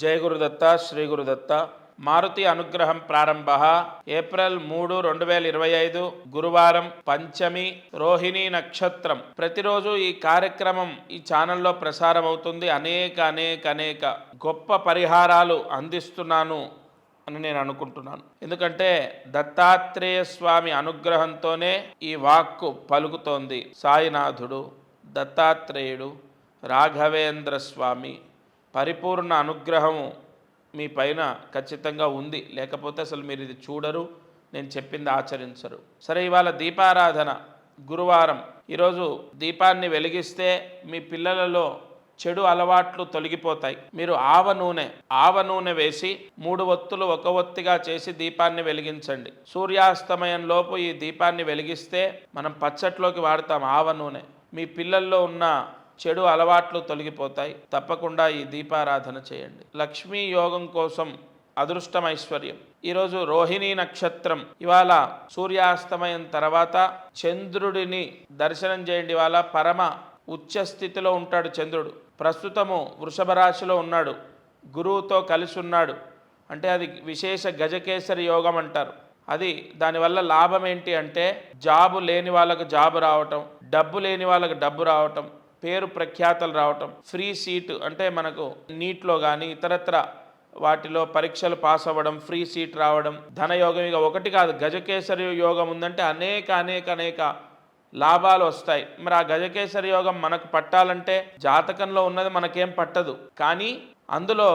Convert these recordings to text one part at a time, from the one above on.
జయ గురుదత్త శ్రీ గురుదత్త. మారుతి అనుగ్రహం ప్రారంభ. ఏప్రిల్ 3, 2025 గురువారం, పంచమి, రోహిణీ నక్షత్రం. ప్రతిరోజు ఈ కార్యక్రమం ఈ ఛానల్లో ప్రసారం అవుతుంది. అనేక గొప్ప పరిహారాలు అందిస్తున్నాను అని నేను అనుకుంటున్నాను. ఎందుకంటే దత్తాత్రేయ స్వామి అనుగ్రహంతోనే ఈ వాక్కు పలుకుతోంది. సాయినాథుడు, దత్తాత్రేయుడు, రాఘవేంద్ర స్వామి పరిపూర్ణ అనుగ్రహము మీ పైన ఖచ్చితంగా ఉంది. లేకపోతే అసలు మీరు ఇది చూడరు, నేను చెప్పింది ఆచరించరు. సరే, ఇవాళ దీపారాధన గురువారం. ఈరోజు దీపాన్ని వెలిగిస్తే మీ పిల్లలలో చెడు అలవాట్లు తొలగిపోతాయి. మీరు ఆవ నూనె వేసి 3 ఒత్తులు ఒక ఒత్తిగా చేసి దీపాన్ని వెలిగించండి. సూర్యాస్తమయంలోపు ఈ దీపాన్ని వెలిగిస్తే మనం పచ్చట్లోకి వాడతాం ఆవ నూనె. మీ పిల్లల్లో ఉన్న చెడు అలవాట్లు తొలగిపోతాయి. తప్పకుండా ఈ దీపారాధన చేయండి. లక్ష్మీ యోగం కోసం, అదృష్టం, ఐశ్వర్యం. ఈరోజు రోహిణీ నక్షత్రం. ఇవాళ సూర్యాస్తమయం తర్వాత చంద్రుడిని దర్శనం చేయండి. ఇవాళ పరమ ఉచ్చ స్థితిలో ఉంటాడు చంద్రుడు. ప్రస్తుతము వృషభ రాశిలో ఉన్నాడు, గురువుతో కలిసి ఉన్నాడు. అంటే అది విశేష గజకేసరి యోగం అంటారు. అది దానివల్ల లాభం ఏంటి అంటే, జాబు లేని వాళ్ళకు జాబు రావటం, డబ్బు లేని వాళ్ళకు డబ్బు రావటం, పేరు ప్రఖ్యాతలు రావటం, ఫ్రీ సీటు అంటే మనకు నీట్లో కానీ ఇతరత్ర వాటిలో పరీక్షలు పాస్ అవ్వడం, ఫ్రీ సీట్ రావడం, ధనయోగం. ఇక ఒకటి కాదు, గజకేసరి యోగం ఉందంటే అనేక లాభాలు వస్తాయి. మరి ఆ గజకేసరి యోగం మనకు పట్టాలంటే జాతకంలో ఉన్నది మనకేం పట్టదు, కానీ అందులో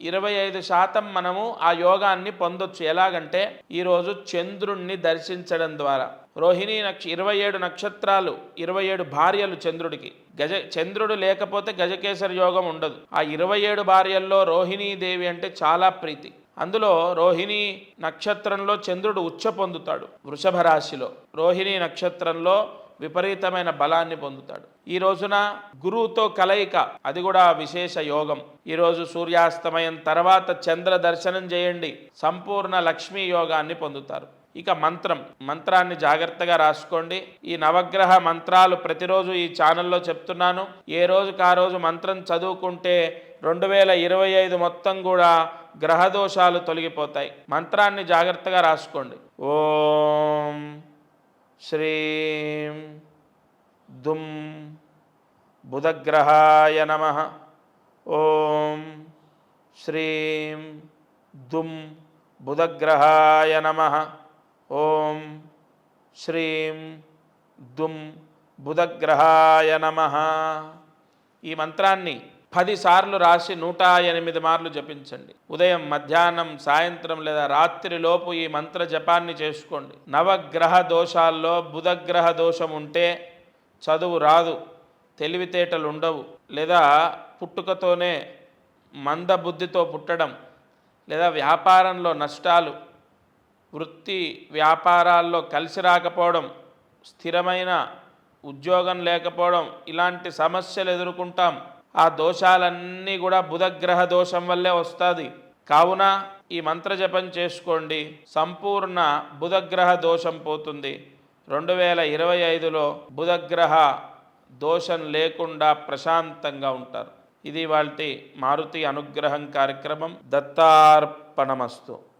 25% మనము ఆ యోగాన్ని పొందొచ్చు. ఎలాగంటే ఈరోజు చంద్రుణ్ణి దర్శించడం ద్వారా. రోహిణీ 27 నక్షత్రాలు, 27 భార్యలు చంద్రుడికి. చంద్రుడు లేకపోతే గజకేసరి యోగం ఉండదు. ఆ 27 భార్యల్లో రోహిణీదేవి అంటే చాలా ప్రీతి. అందులో రోహిణీ నక్షత్రంలో చంద్రుడు ఉచ్చ పొందుతాడు. వృషభ రాశిలో రోహిణీ నక్షత్రంలో విపరీతమైన బలాన్ని పొందుతాడు. ఈ రోజున గురువుతో కలయిక, అది కూడా విశేష యోగం. ఈరోజు సూర్యాస్తమయం తర్వాత చంద్ర దర్శనం చేయండి, సంపూర్ణ లక్ష్మీ యోగాన్ని పొందుతారు. ఇక మంత్రాన్ని జాగ్రత్తగా రాసుకోండి. ఈ నవగ్రహ మంత్రాలు ప్రతిరోజు ఈ ఛానల్లో చెప్తున్నాను. ఏ రోజుకి ఆ రోజు మంత్రం చదువుకుంటే 2025 మొత్తం కూడా గ్రహదోషాలు తొలగిపోతాయి. మంత్రాన్ని జాగ్రత్తగా రాసుకోండి. ఓం శ్రీం దుం బుధగ్రహాయ నమః. ఓం శ్రీం దుం బుధగ్రహాయ నమః. ఓం శ్రీం దుం బుధగ్రహాయ నమః. ఈ మంత్రాన్ని 10 సార్లు రాసి 108 మార్లు జపించండి. ఉదయం, మధ్యాహ్నం, సాయంత్రం లేదా రాత్రిలోపు ఈ మంత్ర జపాన్ని చేసుకోండి. నవగ్రహ దోషాల్లో బుధగ్రహ దోషం ఉంటే చదువు రాదు, తెలివితేటలు ఉండవు, లేదా పుట్టుకతోనే మందబుద్ధితో పుట్టడం, లేదా వ్యాపారంలో నష్టాలు, వృత్తి వ్యాపారాల్లో కలిసి రాకపోవడం, స్థిరమైన ఉద్యోగం లేకపోవడం, ఇలాంటి సమస్యలు ఎదుర్కొంటాం. ఆ దోషాలన్నీ కూడా బుధగ్రహ దోషం వల్లే వస్తుంది. కావున ఈ మంత్రజపం చేసుకోండి, సంపూర్ణ బుధగ్రహ దోషం పోతుంది. 2025లో బుధగ్రహ దోషం లేకుండా ప్రశాంతంగా ఉంటారు. ఇది వాల్టి మారుతి అనుగ్రహం కార్యక్రమం. దత్తార్పణమస్తు.